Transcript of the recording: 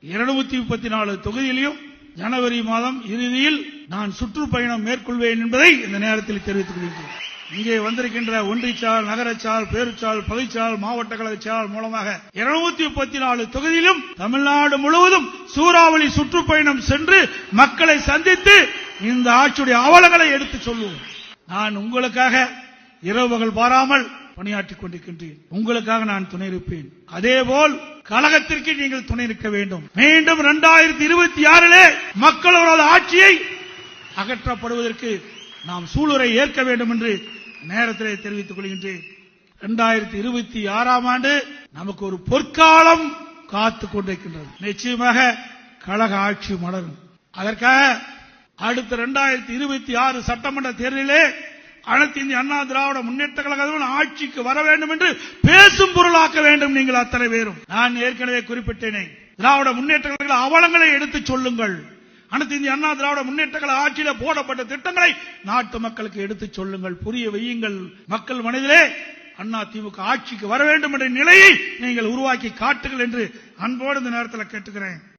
234 தொகுதியிலும் ஜனவரி மாதம் இறுதியில் நான் சுற்றுப்பயணம் மேற்கொள்வேன் என்பதை இந்த நேரத்தில் தெரிவித்துக் கொள்கிறேன். இங்கே வந்திருக்கின்ற ஒன்றியச்சால், நகரச்சால், பேருச்சால், பகுதிச்சால், மாவட்ட கழகச்சால் மூலமாக 234 தொகுதியிலும் தமிழ்நாடு முழுவதும் சூறாவளி சுற்றுப்பயணம் சென்று மக்களை சந்தித்து இந்த ஆட்சியுடைய அவலங்களை எடுத்துச் சொல்லுவோம். நான் உங்களுக்காக இரவு பகல் பாராமல் பணியாற்றிக் கொண்டிருக்கின்றேன். உங்களுக்காக நான் துணை இருப்பேன். அதேபோல் கழகத்திற்கு நீங்கள் துணை இருக்க வேண்டும். மீண்டும் 2026 மக்களோட ஆட்சியை அகற்றப்படுவதற்கு நாம் சூளுரை ஏற்க வேண்டும் என்று நேரத்திலே தெரிவித்துக் கொள்கின்றேன். 2026 ஆண்டு நமக்கு ஒரு பொற்காலம் காத்துக் கொண்டிருக்கின்றது. நிச்சயமாக கழக ஆட்சி மலரும். அதற்காக அடுத்த 2026 சட்டமன்ற தேர்தலிலே அனைத்து இந்திய அண்ணா திராவிட முன்னேற்ற கழகம் ஆட்சிக்கு வர வேண்டும் என்று பேசும் பொருளாக்க வேண்டும். நீங்கள் அத்தனை பேரும், நான் ஏற்கனவே குறிப்பிட்டேனே, திராவிட முன்னேற்ற கழக அவலங்களை எடுத்துச் சொல்லுங்கள். அனைத்து இந்திய அண்ணா திராவிட முன்னேற்ற கழக ஆட்சியில போடப்பட்ட திட்டங்களை நாட்டு மக்களுக்கு எடுத்துச் சொல்லுங்கள், புரிய வையுங்கள். மக்கள் மனதிலே அண்ணா திமுக ஆட்சிக்கு வர வேண்டும் என்ற நிலையை நீங்கள் உருவாக்கி காட்டுங்கள் என்று அன்போடு இந்த நேரத்தில் கேட்டுக்கிறேன்.